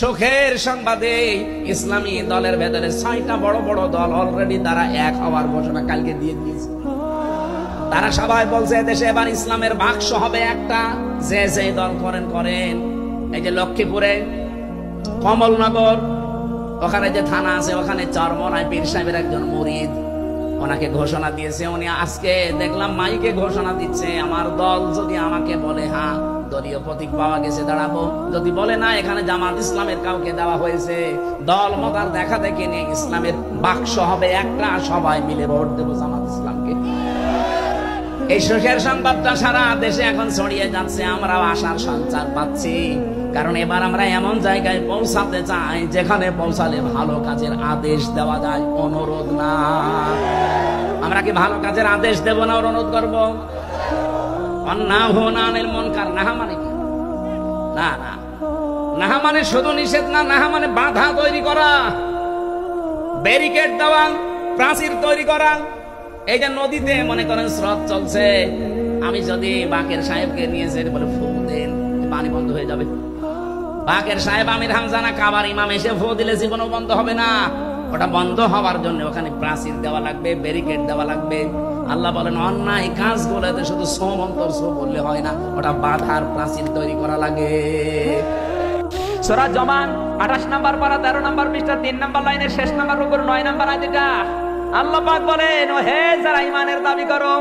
সুখের সংবাদে ইসলামী দলের ভেতরে 6টা বড় বড় দল অলরেডি তারা এক হওয়ার ঘোষণা কালকে দিয়ে দিয়েছে। তারা সবাই বলছে দেশে এবার ইসলামের বাক্স হবে একটা, যে যে দল করেন। এই যে লক্ষ্মীপুরে কমলনগর ওখানে যে থানা আছে, ওখানে চরমনায় পীর সাহেবের একজন মুরিদ, ওনাকে ঘোষণা দিয়েছে। উনি আজকে দেখলাম মাইকে ঘোষণা দিচ্ছে, আমার দল যদি আমাকে বলে হ্যাঁ দলীয় প্রতীক পাওয়া গেছে দাঁড়াবো, যদি বলে না এখানে জামাত ইসলামের কাউকে দেওয়া হয়েছে, দল মতার দেখা দেখে নিয়ে ইসলামের বাক্স হবে একটা, সবাই মিলে ভোট দেবো জামাত ইসলামকে। এই সুখের সংবাদটা সারা দেশে এখন ছড়িয়ে যাচ্ছে, আমরাও আশার সঞ্চার পাচ্ছি। কারণ এবার আমরা এমন জায়গায় পৌঁছাতে চাই যেখানে পৌঁছালে ভালো কাজের আদেশ দেওয়া যায়, অনুরোধ না। আমরা কি ভালো কাজের আদেশ দেব না অনুরোধ করবো? নাহা মানে কি? না না, নাহা মানে শুধু নিষেধ না, নাহা মানে বাধা তৈরি করা, ব্যারিকেড দেওয়া, প্রাচীর তৈরি করা। এই যে নদীতে মনে করেন স্রোত চলছে, আমি যদি বাকের সাহেবকে নিয়েছে বলে ফু দেন, পানি বন্ধ হয়ে যাবে। বাকের সাহেব আমির হামজানা কাবার ইমাম এসে ফু দিলে জীবনও বন্ধ হবে না। ওটা বন্ধ হওয়ার জন্য ওখানে প্রাচীর দেওয়া লাগবে, ব্যারিকেড দেওয়া লাগবে। আল্লাহ বলেন অন্যায় কাজগুলোতে শুধু সোমন্তর সো বললে হয় না, ওটা বাধার প্রাচীর তৈরি করা লাগে। সূরা জমান 28 নম্বর পারা 13 নম্বর পৃষ্ঠা 3 নম্বর লাইনের শেষ নম্বর রুকুর 9 নম্বর আয়াতটা আল্লাহ পাক বলেন, ও হে যারা ঈমানের দাবি করো,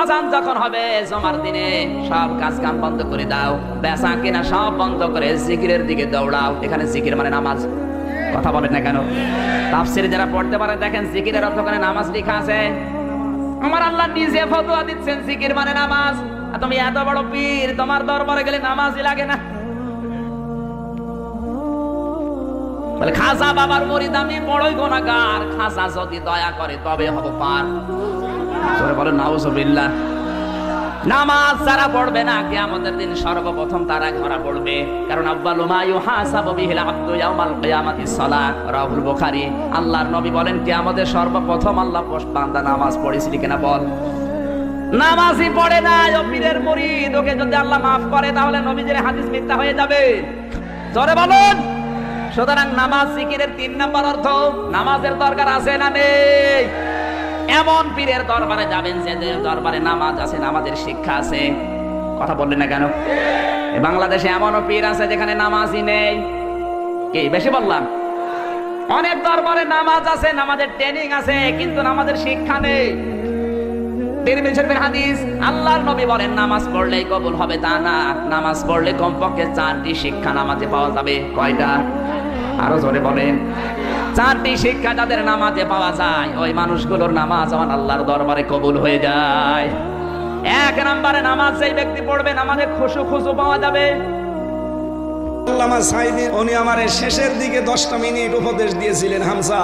আযান যখন হবে জুমার দিনে সব কাজ কাম বন্ধ করে দাও, বেচা কিনা সব বন্ধ করে জিকিরের দিকে দৌড়াও। এখানে জিকির মানে নামাজ, কথা বলেন না কেন? তাফসীর যারা পড়তে পারে দেখেন জিকিরের অর্থ করে নামাজ লেখা আছে। আমার আল্লাহ নিজে ফতোয়া দিচ্ছেন জিকির মানে নামাজ। আর তুমি এত বড় পীর, তোমার দরবারে গেলে নামাজই লাগে না? বলে খাজা বাবার মুরিদ আমি বড়ই গুনাহগার, খাজা যদি দয়া করে তবে হব পার। সরে বলেন নাউজুবিল্লাহ। নামাজ যারা পড়বে না কিয়ামতের দিন সর্বপ্রথম তারা ধরা পড়বে। কারণ আউয়ালু মা ইউহাসাবু বিহিল আবদু ইয়াউমাল কিয়ামাতিস সালাহ, রাহুল বুখারী। আল্লাহর নবী বলেন কিয়ামতের সর্বপ্রথম আল্লাহ বান্দা নামাজ পড়েছিলি কিনা বল। নামাজই পড়ে না ও পীরের মুরিদ, ওকে যদি আল্লাহ মাফ করে তাহলে নবীজির হাদিস মিথ্যা হয়ে যাবে। জোরে বলুন। সুতরাং নামাজ জিকিরের 3 নম্বর অর্থ, নামাজের দরকার আছে না নেই? এমন পীরের দরবারে যাবেন যে দরবারে নামাজ আছে, নামাজের শিক্ষা আছে। কথা বললেন না কেন? বাংলাদেশে এমনও পীর আছে যেখানে নামাজই নেই। কি বেশি বললাম? অনেক দরবারে নামাজ আছে, নামাজের ট্রেনিং আছে, কিন্তু নামাজের শিক্ষা নেই। তিরমিজি শরীফের হাদিস, আল্লাহর নবী বলেন নামাজ পড়লেই কবুল হবে তা না, নামাজ পড়লে কমপক্ষে 4টি শিক্ষা নামাজে পাওয়া যাবে। কয়টা? আরো জোরে বলেন। 4টি শিক্ষা যাদের নামাজে পাওয়া যায়, ওই মানুষগুলোর নামাজ আমার আল্লাহর দরবারে কবুল হয়ে যায়। 1 নম্বরে নামাজ যেই ব্যক্তি পড়বে নামাজে খুশু পাওয়া যাবে। আল্লামা সাইদি উনি আমার শেষের দিকে 10টা মিনিট উপদেশ দিয়েছিলেন, হামজা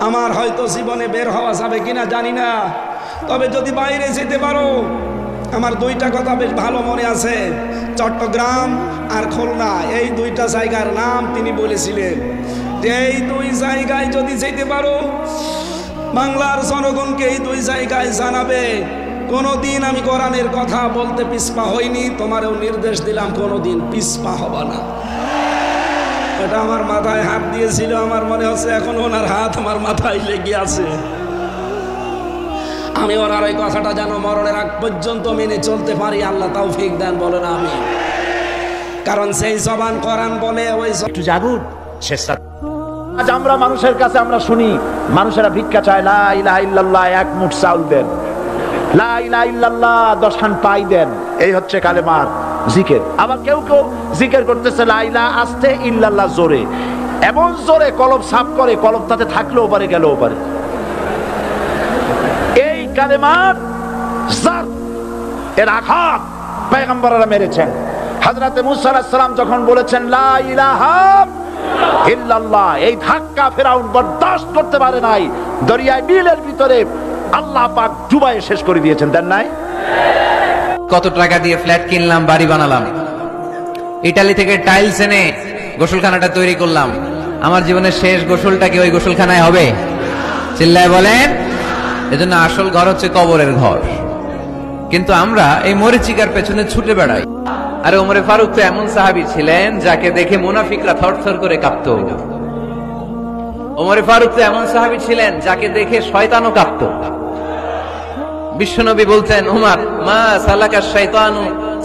আমার হয়তো জীবনে বের হওয়া যাবে কিনা জানি না, তবে যদি বাইরে যেতে পারো, আমার 2টা কথা বেশ ভালো মনে আছে। চট্টগ্রাম আর খুলনা, এই 2টা জায়গার নাম তিনি বলেছিলেন। এই 2 জায়গায় যদি যেতে পারো, বাংলার জনগণকে এই 2 জায়গায় জানাবে কোনোদিন আমি কোরআনের কথা বলতে পিছপা হইনি, তোমারও নির্দেশ দিলাম কোনোদিন পিছপা হব না। এটা আমার মাথায় হাত দিয়েছিল, আমার মনে হচ্ছে এখন ওনার হাত আমার মাথায় লেগে আছে। আমি ওনার ওই কথাটা যেন মরণের আগ পর্যন্ত মেনে চলতে পারি, আল্লাহ তৌফিক দেন, বলে না আমি। কারণ সেই জবান কোরআন বলে, ওই একটু জাগুন চেষ্টা। আজ আমরা মানুষের কাছে আমরা শুনি মানুষেরা ভিক্ষা চায়, লা ইলাহা ইল্লাল্লাহ 1 মুঠ চাউল দেন, লা ইলাহা ইল্লাল্লাহ 10 খান পাই দেন। এই হচ্ছে কালেমার জিকির। আবার কেউ জিকির করতেছে লা ইলাহা আস্তে, ইল্লাল্লাহ জোরে, এমন জোরে কলব সাফ করে, কলব তাতে থাকলেও পারে গেলেও পারে। এই কালেমার জার এর আঘাত পয়গম্বররা মেরেছেন। হযরত মুসা আলাইহিস সালাম যখন বলেছেন লা ইলাহা ইল্লাল্লাহ, এই ধাক্কা ফেরাউন বরদাস্ত করতে পারে নাই, দরিয়ায় নীলের ভিতরে আল্লাহ পাক ডুবাই শেষ করে দিয়েছেন, দেন নাই? কত টাকা দিয়ে ফ্ল্যাট কিনলাম, বাড়ি বানালাম, ইতালি থেকে টাইলস এনে গোসলখানাটা তৈরি করলাম, আমার জীবনের শেষ গোসলটা কি ওই গোসলখানায় হবে? চিল্লায় বলেন। এজন্য আসল ঘর হচ্ছে কবরের ঘর। কিন্তু আমরা এই মরিচিকার পেছনে ছুটে বেড়াই। আরে ওমরে ফারুক তো এমন সাহাবী ছিলেন যাকে দেখে মুনাফিকরা থরথর করে কাঁপত। ওমরে ফারুক তো এমন সাহাবী ছিলেন যাকে দেখে শয়তানও কাঁপত। বিশ্বনবী বলতেন, উমর মা সালাকা শাইতানু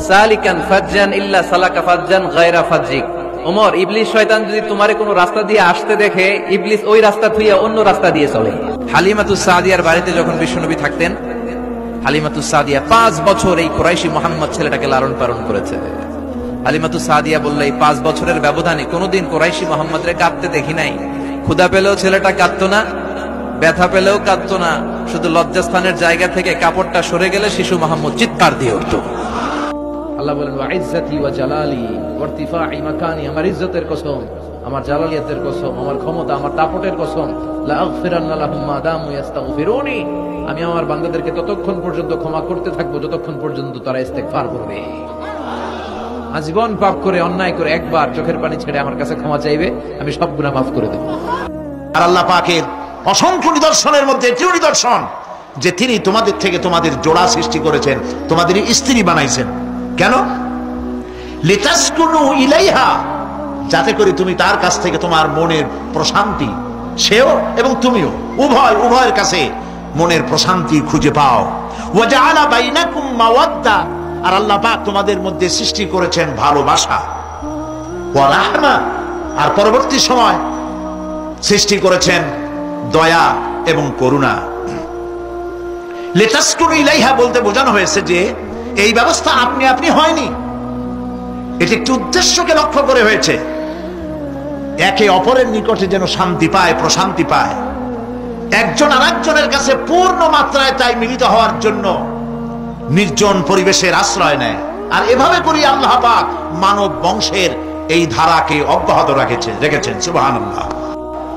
সালিকান ফাজ্জান ইল্লা সালাকা ফাজ্জান গায়রা ফাজ্জিক। ওমর, ইবলিস শয়তান যদি তোমারে কোনো রাস্তা দিয়ে আসতে দেখে, ইবলিস ওই রাস্তা থুইয়া অন্য রাস্তা দিয়ে চলে। হালিমাতুস সাদিয়ার বাড়িতে যখন বিশ্বনবী থাকতেন, হালিমাতুস সাদিয়া 5 বছর এই কুরাইশি মুহাম্মদ ছেলেটাকে লালন পালন করেছে। হালিমাতুস সাদিয়া বললে, এই 5 বছরের ব্যবধানে কোনোদিন কুরাইশি মুহাম্মদরে কাঁদতে দেখি নাই। ক্ষুধা পেলেও ছেলেটা কাঁদতো না, ব্যথা পেলেও কাঁদতো না, শুধু লজ্জাস্থানের জায়গা থেকে কাপড়টা সরে গেলে শিশু মুহাম্মদ চিৎকার দিয়ে উঠত। আল্লাহ বলেন, ওয়া ইজ্জতি ওয়া জালালি ওয়া ইরতিফাই মাকানি, আমার ইজ্জতের কসম, আমার জালালিয়াতের কসম, আমার ক্ষমতা, আমার দাপটের কসম, লা আগফিরান্না লাহুম মা দামু ইস্তাগফিরুনি, আমি আমার বান্দাদেরকে ততক্ষণ পর্যন্ত ক্ষমা করতে থাকবো যতক্ষণ পর্যন্ত তারা ইস্তেগফার করবে। আজীবন পাপ করে, অন্যায় করে একবার চোখের পানি ছেড়ে আমার কাছে ক্ষমা চাইবে, আমি সব গুনাহ মাফ করে দেব। আর আল্লাহ পাকের অসংখ্য নিদর্শনের মধ্যে একটি নিদর্শন যে তিনি তোমাদের থেকে তোমাদের জোড়া সৃষ্টি করেছেন, তোমাদের স্ত্রী বানাইছেন। কেন? লিতাসকুনু ইলাইহা, যাতে করে তুমি তার কাছ থেকে তোমার মনের প্রশান্তি, সেও এবং তুমিও উভয়ের কাছে মনের প্রশান্তি খুঁজে পাও। ওয়া জাআলা বাইনাকুম মাওয়াদ্দা, আর আল্লাহ পাক তোমাদের মধ্যে সৃষ্টি করেছেন ভালোবাসা। ওয়া রাহমা, আর পরবর্তী সময় সৃষ্টি করেছেন দয়া এবং করুণা। লিতাসকুনু ইলাইহা বলতে বোঝানো হয়েছে যে এই ব্যবস্থা আপনি আপনি হয়নি, এটি একটি উদ্দেশ্যকে লক্ষ্য করে হয়েছে। একে অপরের নিকটে যেন শান্তি পায়, প্রশান্তি পায়, একজন আরেকজনের কাছে পূর্ণ মাত্রায় তাই মিলিত হওয়ার জন্য নির্জন পরিবেশের আশ্রয় নেয়। আর এভাবে করি আল্লাহ পাক মানব বংশের এই ধারাকে অব্যাহত রেখেছেন। সুবহানাল্লাহ।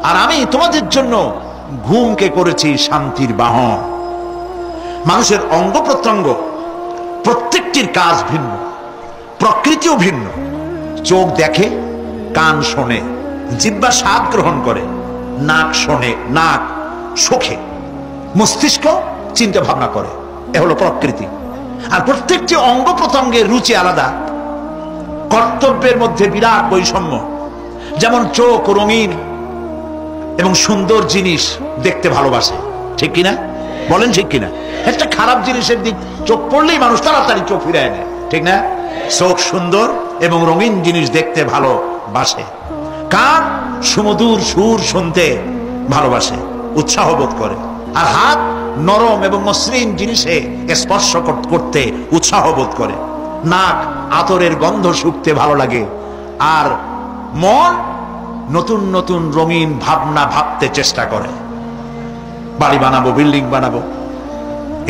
আর আমি তোমাদের জন্য ঘুমকে করেছি শান্তির বাহন। মানুষের অঙ্গ প্রত্যঙ্গ প্রত্যেকটির কাজ ভিন্ন, প্রকৃতিও ভিন্ন। চোখ দেখে, কান শোনে, জিহ্বা স্বাদ গ্রহণ করে, নাক শোনে, নাক শোখে, মস্তিষ্ক চিন্তা ভাবনা করে। এ হলো প্রকৃতি। আর প্রত্যেকটি অঙ্গ প্রত্যঙ্গের রুচি আলাদা, কর্তব্যের মধ্যে বিরাট বৈষম্য। যেমন চোখ রঙিন এবং সুন্দর জিনিস দেখতে ভালোবাসে, ঠিক কিনা? বলেন ঠিক কিনা? একটা খারাপ জিনিসের দিক চোখ পড়লেই মানুষ তাড়াতাড়ি চোখ ফিরায় নেয়, ঠিক না? চোখ সুন্দর এবং রঙিন জিনিস দেখতে ভালোবাসে। কান সুমধুর সুর শুনতে ভালোবাসে, উৎসাহ বোধ করে। আর হাত নরম এবং মসৃণ জিনিসে স্পর্শ করতে উৎসাহ বোধ করে। নাক আতরের গন্ধ শুঁকতে ভালো লাগে। আর মন নতুন নতুন রঙিন ভাবনা ভাবতে চেষ্টা করে। বাড়ি বানাবো, বিল্ডিং বানাবো,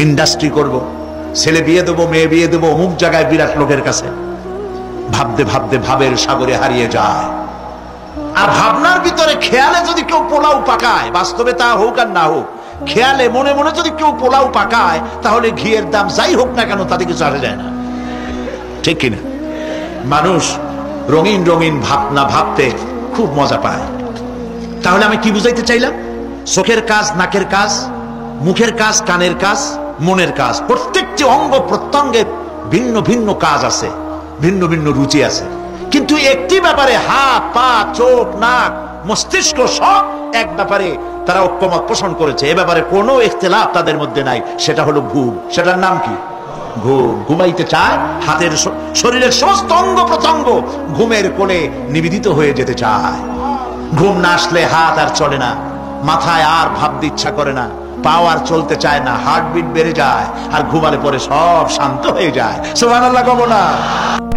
ইন্ডাস্ট্রি করব, ছেলে বিয়ে দেবো, মেয়ে বিয়ে দেবো অমুক জায়গায় বিরাট লোকের কাছে। ভাবতে ভাবতে ভাবের সাগরে হারিয়ে যায়। আর ভাবনার ভিতরে খেয়ালে যদি কেউ পোলাও পাকায়, বাস্তবে তা হোক আর না হোক, খেয়ালে মনে মনে যদি কেউ পোলাও পাকায়, তাহলে ঘিয়ের দাম যাই হোক না কেন তাতে কিছু আসে যায় না, ঠিক কিনা? মানুষ রঙিন রঙিন ভাবনা ভাবতে খুব মজা পায়। তাহলে আমি কি বুঝাইতে চাইলাম? চোখের কাজ, নাকের কাজ, মুখের কাজ, কানের কাজ, মনের কাজ, প্রত্যেকটি অঙ্গ প্রত্যঙ্গের ভিন্ন ভিন্ন কাজ আছে, ভিন্ন ভিন্ন রুচি আছে। কিন্তু একটি ব্যাপারে হাত, পা, চোখ, নাক, মস্তিষ্ক সব এক ব্যাপারে তারা ঐক্যমত পোষণ করেছে। এ ব্যাপারে কোনো ইখতিলাফ তাদের মধ্যে নাই, সেটা হলো ঘুম। সেটার নাম কি? ঘুম। ঘুমাইতে চায়, হাতের শরীরের সমস্ত অঙ্গ প্রত্যঙ্গ ঘুমের কোলে নিবেদিত হয়ে যেতে চায়। ঘুম না আসলে হাত আর চলে না, মাথায় আর ভাবতে ইচ্ছা করে না, পাও আর চলতে চায় না, হার্টবিট বেড়ে যায়। আর ঘুমালে পরে সব শান্ত হয়ে যায়। সুবহানাল্লাহ কব না?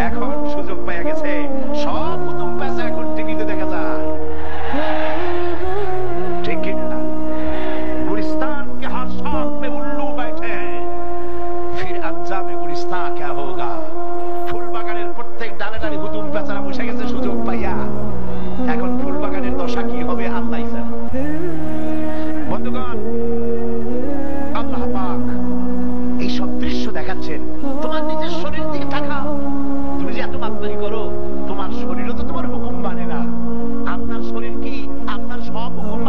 এখন সুযোগ পেয়ে গেছে, সব কুতুব পেছে এখন টিভিতে দেখা যায়, ঠিক কি না? গুলিস্তান কে হর শখ মে উল্লু बैठे हैं, फिर अंजाम गुलिस्तान क्या होगा। ফুল বাগানের প্রত্যেক ডালে ডালে কুতুব পেছারা বসে গেছে সুযোগ পাইয়া। এখন ফুল বাগানের দশা কি হবে আল্লাহই জানে। বন্ধুগণ, আল্লাহ পাক এই সব দৃশ্য দেখাচ্ছেন। তোমার নিজের শরীর দিকে তাকাও। তুমি যে এত মাতলামি করো, তোমার শরীরও তো তোমার হুকুম মানে না। আপনার শরীর কি আপনার সব হুকুম